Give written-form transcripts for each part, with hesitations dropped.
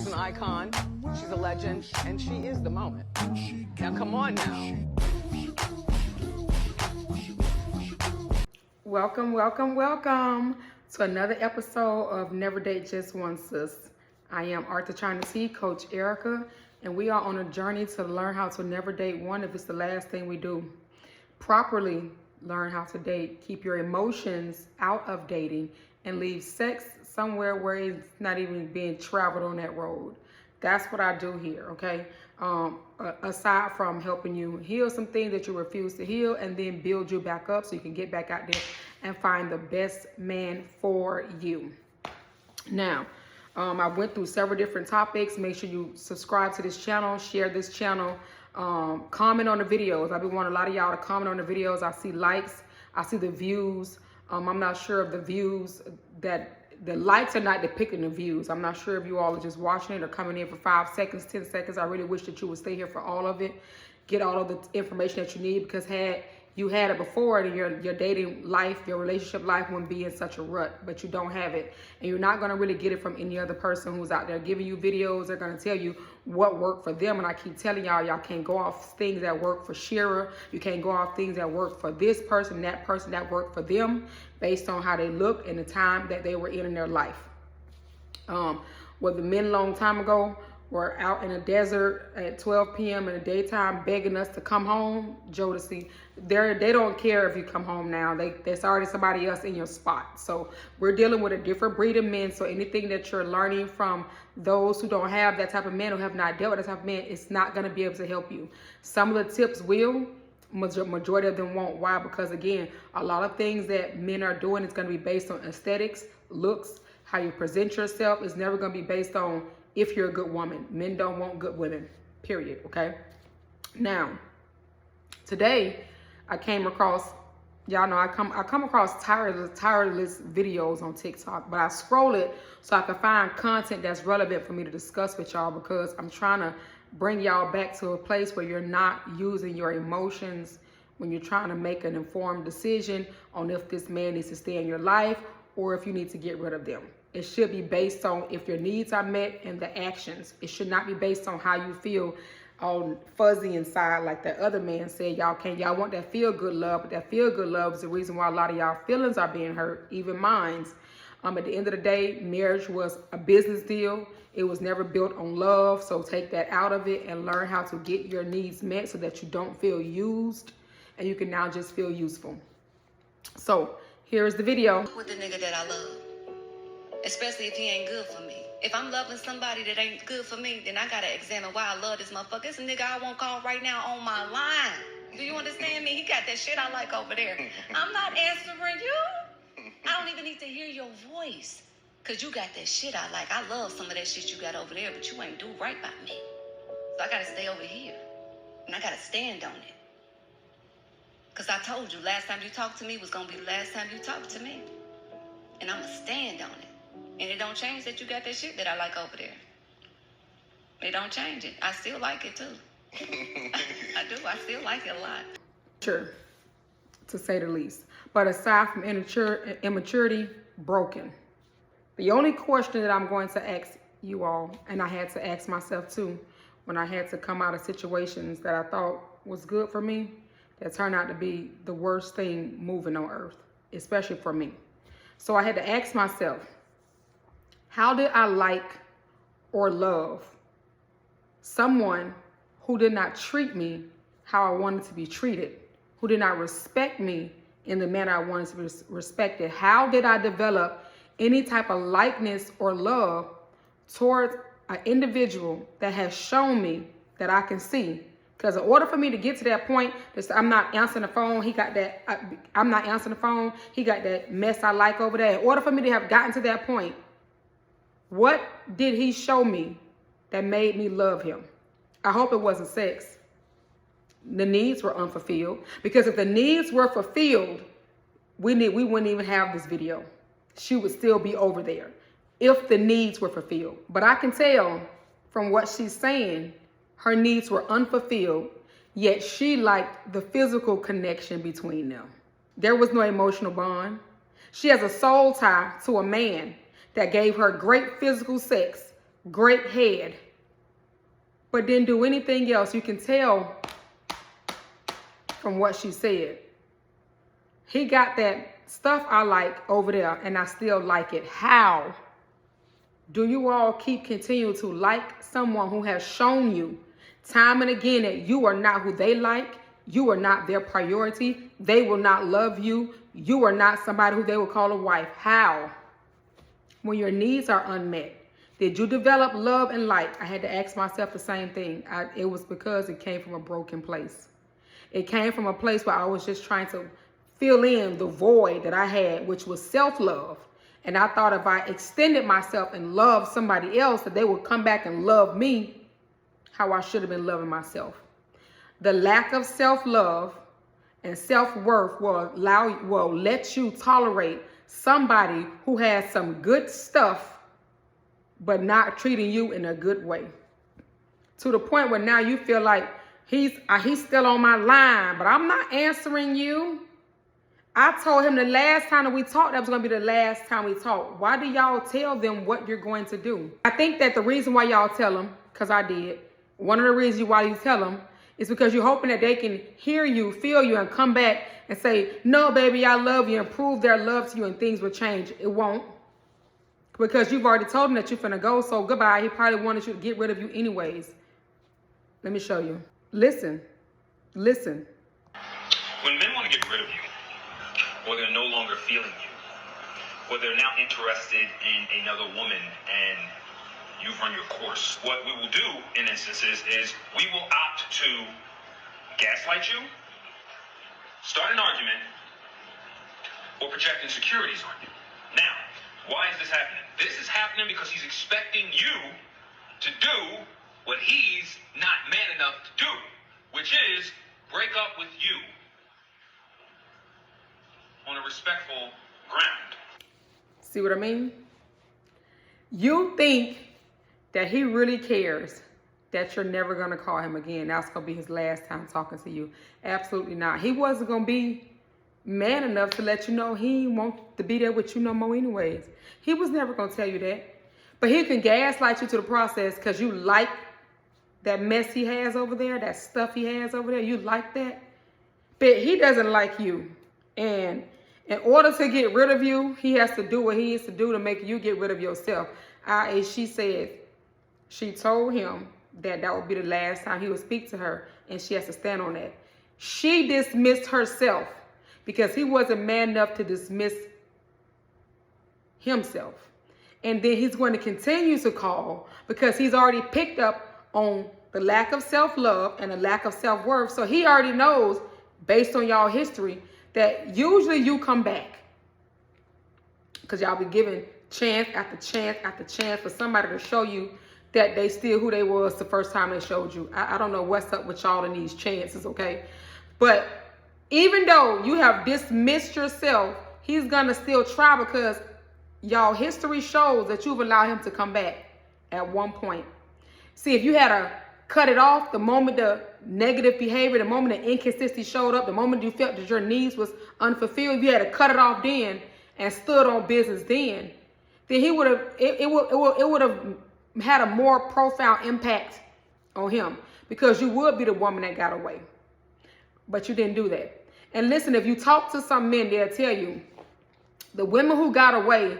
an icon, she's a legend, and she is the moment. Now come on now. Welcome to another episode of Never Date Just One Sis. I am Arthur Trying to See, Coach Erica, and we are on a journey to learn how to never date one if it's the last thing we do. Properly learn how to date, keep your emotions out of dating, and leave sex somewhere where it's not even being traveled on that road. That's what I do here, okay? Aside from helping you heal some things that you refuse to heal and then build you back up so you can get back out there and find the best man for you. Now, I went through several different topics. Make sure you subscribe to this channel, share this channel, comment on the videos. I've been wanting a lot of y'all to comment on the videos. I see likes, I see the views. I'm not sure of the views that the likes are not depicting the views. I'm not sure if you all are just watching it or coming in for 5 seconds, 10 seconds. I really wish that you would stay here for all of it. Get all of the information that you need, because had you had it before, then your dating life, your relationship life wouldn't be in such a rut, but you don't have it. And you're not going to really get it from any other person who's out there giving you videos. They're going to tell you what worked for them. And I keep telling y'all can't go off things that work for Shira. You can't go off things that work for this person that worked for them based on how they look and the time that they were in their life. Well, the men a long time ago were out in the desert at 12 p.m. in the daytime begging us to come home. Jodeci, they don't care if you come home now. There's already somebody else in your spot. So we're dealing with a different breed of men. So anything that you're learning from those who don't have that type of men, who have not dealt with that type of men, it's not going to be able to help you. Some of the tips will, majority of them won't. Why? Because again, a lot of things that men are doing is going to be based on aesthetics, looks, how you present yourself. It's never going to be based on if you're a good woman. Men don't want good women, period, okay? Now, today I came across, y'all know I come across tireless videos on TikTok, but I scroll it so I can find content that's relevant for me to discuss with y'all, because I'm trying to bring y'all back to a place where you're not using your emotions when you're trying to make an informed decision on if this man needs to stay in your life or if you need to get rid of them. It should be based on if your needs are met and the actions. It should not be based on how you feel all fuzzy inside, like that other man said. Y'all want that feel-good love, but that feel-good love is the reason why a lot of y'all feelings are being hurt, even mine's. At the end of the day, marriage was a business deal. It was never built on love, so take that out of it and learn how to get your needs met so that you don't feel used and you can now just feel useful. So here's the video. With the nigga that I love. Especially if he ain't good for me. If I'm loving somebody that ain't good for me, then I gotta examine why I love this motherfucker. It's a nigga I won't call right now on my line. Do you understand me? He got that shit I like over there. I'm not answering you. I don't even need to hear your voice. Cause you got that shit I like. I love some of that shit you got over there, but you ain't do right by me. So I gotta stay over here. And I gotta stand on it. Cause I told you last time you talked to me was gonna be the last time you talked to me. And I'ma stand on it. And it don't change that you got that shit that I like over there. It don't change it. I still like it too. I do. I still like it a lot. Sure, to say the least. But aside from immaturity, broken. The only question that I'm going to ask you all, and I had to ask myself too, when I had to come out of situations that I thought was good for me, that turned out to be the worst thing moving on earth, especially for me. So I had to ask myself, how did I like or love someone who did not treat me how I wanted to be treated, who did not respect me in the manner I wanted to be respected? How did I develop any type of likeness or love towards an individual that has shown me that I can see? Because in order for me to get to that point, I'm not answering the phone. He got that. I'm not answering the phone. He got that mess I like over there. In order for me to have gotten to that point, what did he show me that made me love him? I hope it wasn't sex. The needs were unfulfilled. Because if the needs were fulfilled, we wouldn't even have this video. She would still be over there if the needs were fulfilled. But I can tell from what she's saying, her needs were unfulfilled, yet she liked the physical connection between them. There was no emotional bond. She has a soul tie to a man that gave her great physical sex great head, but didn't do anything else. You can tell from what she said. He got that stuff I like over there, and I still like it. How do you all continue to like someone who has shown you time and again that you are not who they like? You are not their priority. They will not love you. You are not somebody who they will call a wife. How? When your needs are unmet. Did you develop love and light? I had to ask myself the same thing. It was because it came from a broken place. It came from a place where I was just trying to fill in the void that I had, which was self-love. And I thought if I extended myself and loved somebody else, that they would come back and love me how I should have been loving myself. The lack of self-love and self-worth will let you tolerate somebody who has some good stuff but not treating you in a good way. To the point where now you feel like he's still on my line, but I'm not answering you. I told him the last time that we talked, that was going to be the last time we talked. Why do y'all tell them what you're going to do? I think that the reason why y'all tell them, because I did, one of the reasons why you tell them is because you're hoping that they can hear you, feel you, and come back and say, no, baby, I love you, and prove their love to you, and things will change. It won't. Because you've already told him that you're finna go, so goodbye. He probably wanted you to get rid of you anyways. Let me show you. Listen. Listen. When men want to get rid of you, or they're no longer feeling you, or they're now interested in another woman and you've run your course, what we will do in instances is we will opt to gaslight you, start an argument, or project insecurities on you. Now, why is this happening? This is happening because he's expecting you to do what he's not man enough to do, which is break up with you on a respectful ground. See what I mean? You think that he really cares that you're never going to call him again. That's going to be his last time talking to you. Absolutely not. He wasn't going to be man enough to let you know he didn't want to be there with you no more anyways. He was never going to tell you that. But he can gaslight you to the process because you like that mess he has over there, that stuff he has over there. You like that. But he doesn't like you. And in order to get rid of you, he has to do what he needs to do to make you get rid of yourself. She said she told him that would be the last time he would speak to her, and she has to stand on that. She dismissed herself because he wasn't man enough to dismiss himself. And then he's going to continue to call because he's already picked up on the lack of self-love and the lack of self-worth. So he already knows, based on y'all history, that usually you come back because y'all be giving chance after chance after chance for somebody to show you that they still who they was the first time they showed you. I don't know what's up with y'all in these chances, okay? But even though you have dismissed yourself, he's gonna still try because y'all history shows that you've allowed him to come back at one point. See, if you had to cut it off the moment the negative behavior, the moment the inconsistency showed up, the moment you felt that your needs was unfulfilled, if you had to cut it off then and stood on business then he would have, it would have had a more profound impact on him because you would be the woman that got away. But you didn't do that. And listen, if you talk to some men, they'll tell you the women who got away,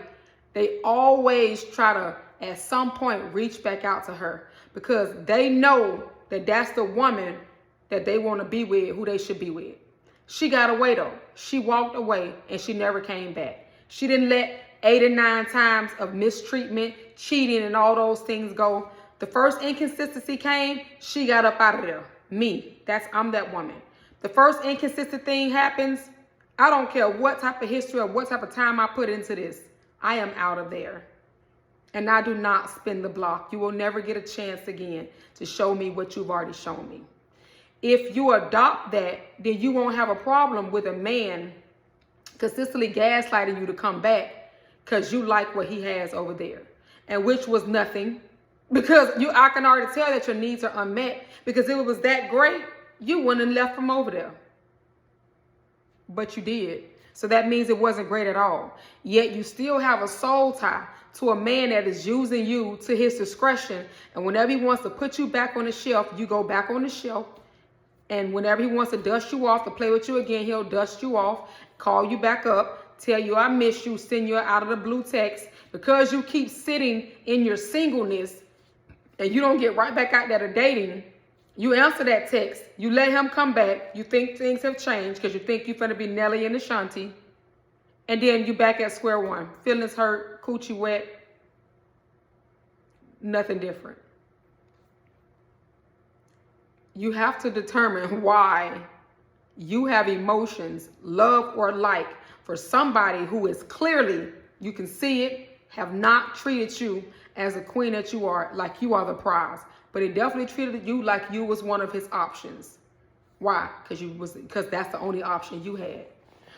they always try to, at some point, reach back out to her because they know that that's the woman that they want to be with, who they should be with. She got away though. She walked away and she never came back. She didn't let 8 or 9 times of mistreatment, cheating, and all those things go. The first inconsistency came, she got up out of there. Me, I'm that woman. The first inconsistent thing happens, I don't care what type of history or what type of time I put into this. I am out of there. And I do not spin the block. You will never get a chance again to show me what you've already shown me. If you adopt that, then you won't have a problem with a man consistently gaslighting you to come back because you like what he has over there. And which was nothing. Because I can already tell that your needs are unmet. Because if it was that great, you wouldn't have left from over there. But you did. So that means it wasn't great at all. Yet you still have a soul tie to a man that is using you to his discretion. And whenever he wants to put you back on the shelf, you go back on the shelf. And whenever he wants to dust you off, to play with you again, he'll dust you off, call you back up, tell you I miss you, send you out of the blue text. Because you keep sitting in your singleness and you don't get right back out there to dating, you answer that text, you let him come back, you think things have changed because you think you're going to be Nelly and Ashanti, and then you back at square one. Feelings hurt, coochie wet, nothing different. You have to determine why you have emotions, love or like, for somebody who is clearly, you can see it, have not treated you as a queen that you are, like you are the prize. But he definitely treated you like you was one of his options. Why? Because that's the only option you had.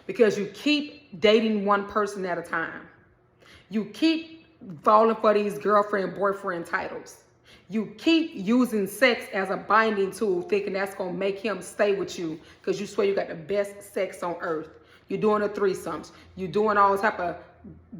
Because you keep dating one person at a time. You keep falling for these girlfriend, boyfriend titles. You keep using sex as a binding tool, thinking that's going to make him stay with you because you swear you got the best sex on earth. You're doing the threesomes. You're doing all type of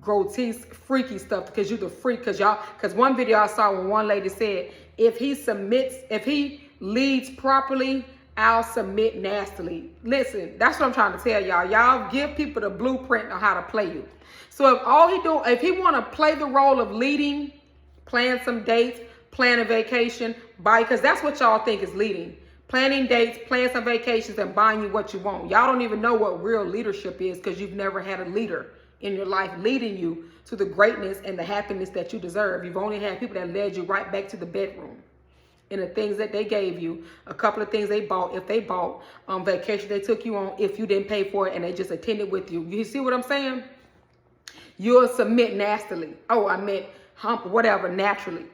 grotesque, freaky stuff because you're the freak. Because one video I saw when one lady said, if he leads properly, I'll submit nastily. Listen, that's what I'm trying to tell y'all. Y'all give people the blueprint on how to play you. So if he want to play the role of leading, plan some dates, plan a vacation, because that's what y'all think is leading. Planning dates, plan some vacations, and buying you what you want. Y'all don't even know what real leadership is because you've never had a leader in your life leading you to the greatness and the happiness that you deserve. You've only had people that led you right back to the bedroom. And the things that they gave you, a couple of things they bought, if they bought, vacation they took you on, if you didn't pay for it and they just attended with you. You see what I'm saying? You'll submit nastily. Oh, I meant hump, whatever, naturally.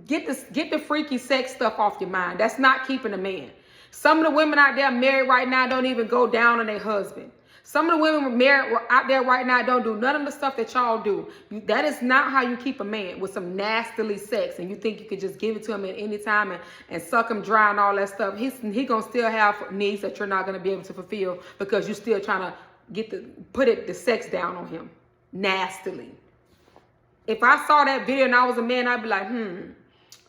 Get the freaky sex stuff off your mind. That's not keeping a man. Some of the women out there married right now don't even go down on their husband. Some of the women married out there right now don't do none of the stuff that y'all do. That is not how you keep a man, with some nastily sex. And you think you could just give it to him at any time and suck him dry and all that stuff. He gonna still have needs that you're not gonna be able to fulfill because you're still trying to put the sex down on him nastily. If I saw that video and I was a man, I'd be like,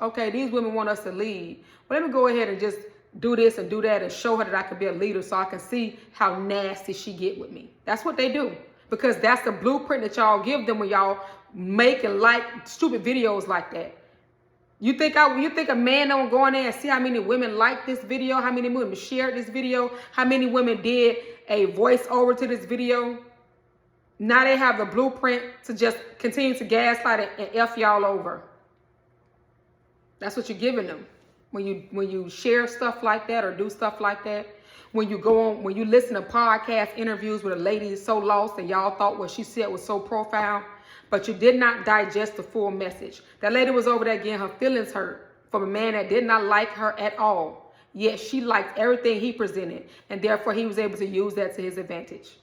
okay, these women want us to lead. Well, let me go ahead and just do this and do that and show her that I can be a leader so I can see how nasty she get with me. That's what they do. Because that's the blueprint that y'all give them when y'all make and like stupid videos like that. You think a man don't go in there and see how many women like this video, how many women shared this video, how many women did a voiceover to this video? Now they have the blueprint to just continue to gaslight and F y'all over. That's what you're giving them. When you share stuff like that or do stuff like that, when you listen to podcast interviews where a lady is so lost and y'all thought what she said was so profound, but you did not digest the full message. That lady was over there getting her feelings hurt from a man that did not like her at all. Yet she liked everything he presented, and therefore he was able to use that to his advantage.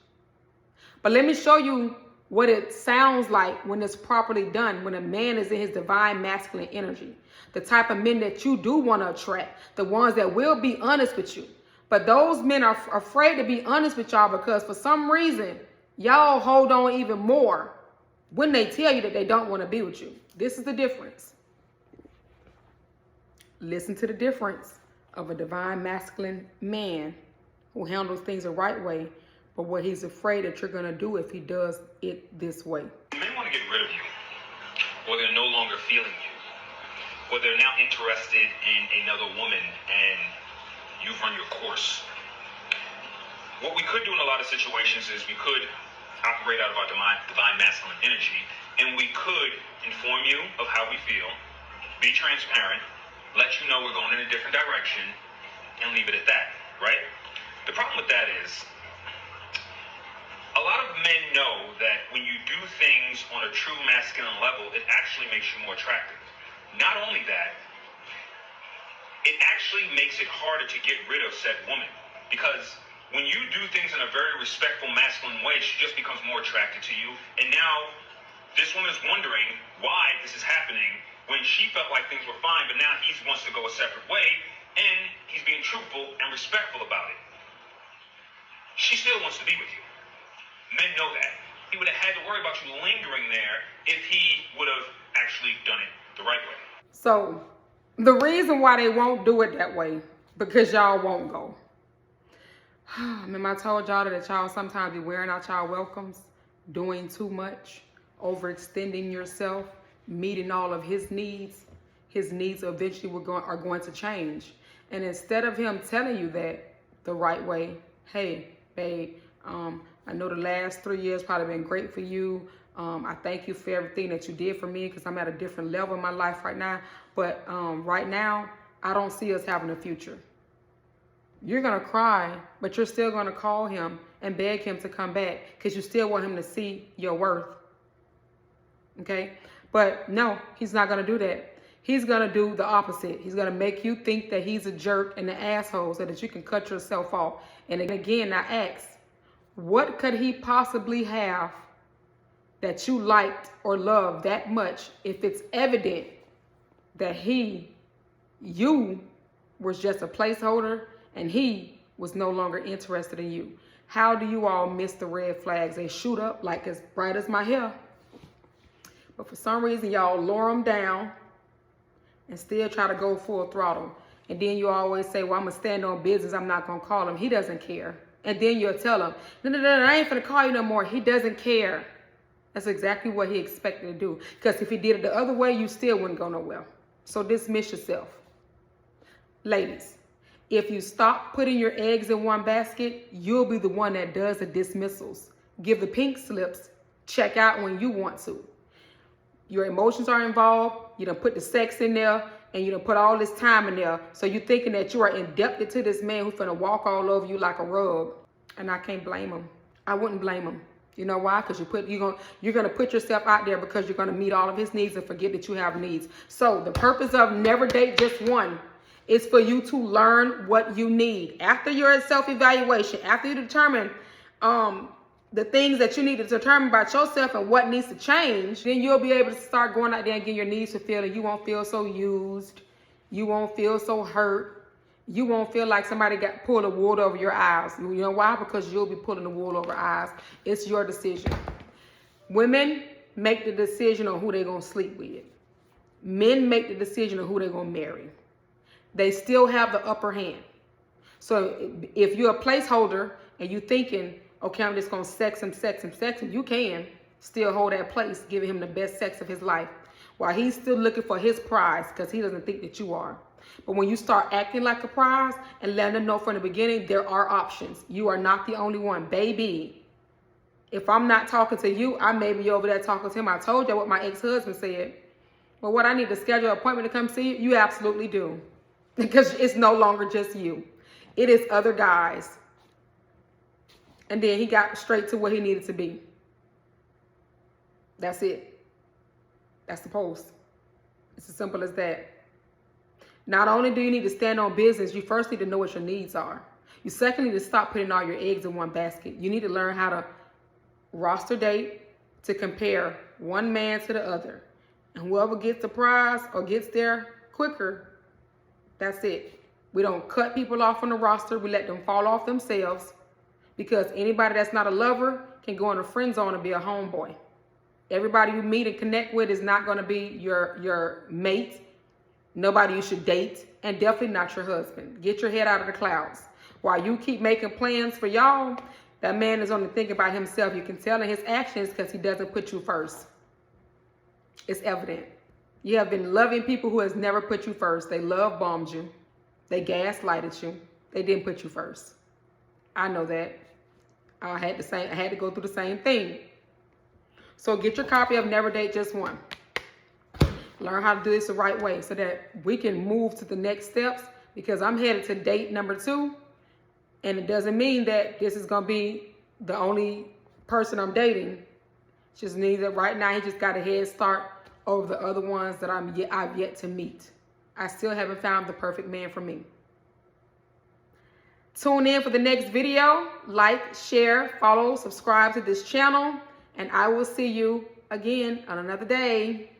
But let me show you what it sounds like when it's properly done, when a man is in his divine masculine energy. The type of men that you do want to attract, the ones that will be honest with you. But those men are afraid to be honest with y'all because for some reason, y'all hold on even more when they tell you that they don't want to be with you. This is the difference. Listen to the difference of a divine masculine man who handles things the right way, but what he's afraid that you're going to do if he does it this way. Men want to get rid of you, or they're no longer feeling you, or they're now interested in another woman and you've run your course. What we could do in a lot of situations is we could operate out of our divine masculine energy, and we could inform you of how we feel, be transparent, let you know we're going in a different direction, and leave it at that, right? The problem with that is a lot of men know that when you do things on a true masculine level, it actually makes you more attractive. Not only that, it actually makes it harder to get rid of said woman, because when you do things in a very respectful masculine way, she just becomes more attracted to you. And now this woman is wondering why this is happening when she felt like things were fine, but now he wants to go a separate way, and he's being truthful and respectful about it. She still wants to be with you. Men know that. He would have had to worry about you lingering there if he would have actually done it the right way. So the reason why they won't do it that way, because y'all won't go. Remember I told y'all that y'all sometimes be wearing out y'all welcomes, doing too much, overextending yourself, meeting all of his needs. His needs eventually are going to change. And instead of him telling you that the right way, hey, babe, I know the last 3 years probably been great for you. I thank you for everything that you did for me because I'm at a different level in my life right now. But right now, I don't see us having a future. You're going to cry, but you're still going to call him and beg him to come back because you still want him to see your worth. Okay? But no, he's not going to do that. He's going to do the opposite. He's going to make you think that he's a jerk and an asshole so that you can cut yourself off. And again, I ask, what could he possibly have that you liked or loved that much if it's evident that you was just a placeholder and he was no longer interested in you? How do you all miss the red flags? They shoot up like as bright as my hair. But for some reason, y'all lower them down and still try to go full throttle. And then you always say, well, I'm going to stand on business. I'm not going to call him. He doesn't care. And then you'll tell him, no, I ain't going to call you no more. He doesn't care. That's exactly what he expected to do. Because if he did it the other way, you still wouldn't go nowhere. So dismiss yourself. Ladies, if you stop putting your eggs in one basket, you'll be the one that does the dismissals. Give the pink slips. Check out when you want to. Your emotions are involved. You done put the sex in there. And you done put all this time in there. So you're thinking that you are indebted to this man who's finna walk all over you like a rug. And I can't blame him. I wouldn't blame him. You know why? Because you're gonna put yourself out there because you're gonna meet all of his needs and forget that you have needs. So the purpose of Never Date Just One is for you to learn what you need. After your self-evaluation, after you determine the things that you need to determine about yourself and what needs to change, then you'll be able to start going out there and getting your needs fulfilled, and you won't feel so used. You won't feel so hurt. You won't feel like somebody got pulled the wool over your eyes. You know why? Because you'll be pulling the wool over eyes. It's your decision. Women make the decision on who they're going to sleep with. Men make the decision on who they're going to marry. They still have the upper hand. So if you're a placeholder and you're thinking, okay, I'm just going to sex him, you can still hold that place, giving him the best sex of his life while he's still looking for his prize because he doesn't think that you are. But when you start acting like a prize and letting them know from the beginning, there are options. You are not the only one. Baby, if I'm not talking to you, I may be over there talking to him. I told you what my ex-husband said. But what, I need to schedule an appointment to come see you? You absolutely do. Because it's no longer just you. It is other guys. And then he got straight to where he needed to be. That's it. That's the post. It's as simple as that. Not only do you need to stand on business, you first need to know what your needs are. You second need to stop putting all your eggs in one basket. You need to learn how to roster date to compare one man to the other. And whoever gets the prize or gets there quicker, that's it. We don't cut people off on the roster. We let them fall off themselves. Because anybody that's not a lover can go in a friend zone and be a homeboy. Everybody you meet and connect with is not going to be your mate. Nobody you should date. And definitely not your husband. Get your head out of the clouds. While you keep making plans for y'all, that man is only thinking about himself. You can tell in his actions because he doesn't put you first. It's evident. You have been loving people who has never put you first. They love bombed you. They gaslighted you. They didn't put you first. I know that. I had to go through the same thing. So get your copy of Never Date Just One. Learn how to do this the right way so that we can move to the next steps, because I'm headed to date number 2. And it doesn't mean that this is going to be the only person I'm dating. It just means that right now he just got a head start over the other ones that I've yet to meet. I still haven't found the perfect man for me. Tune in for the next video. Like, share, follow, subscribe to this channel. And I will see you again on another day.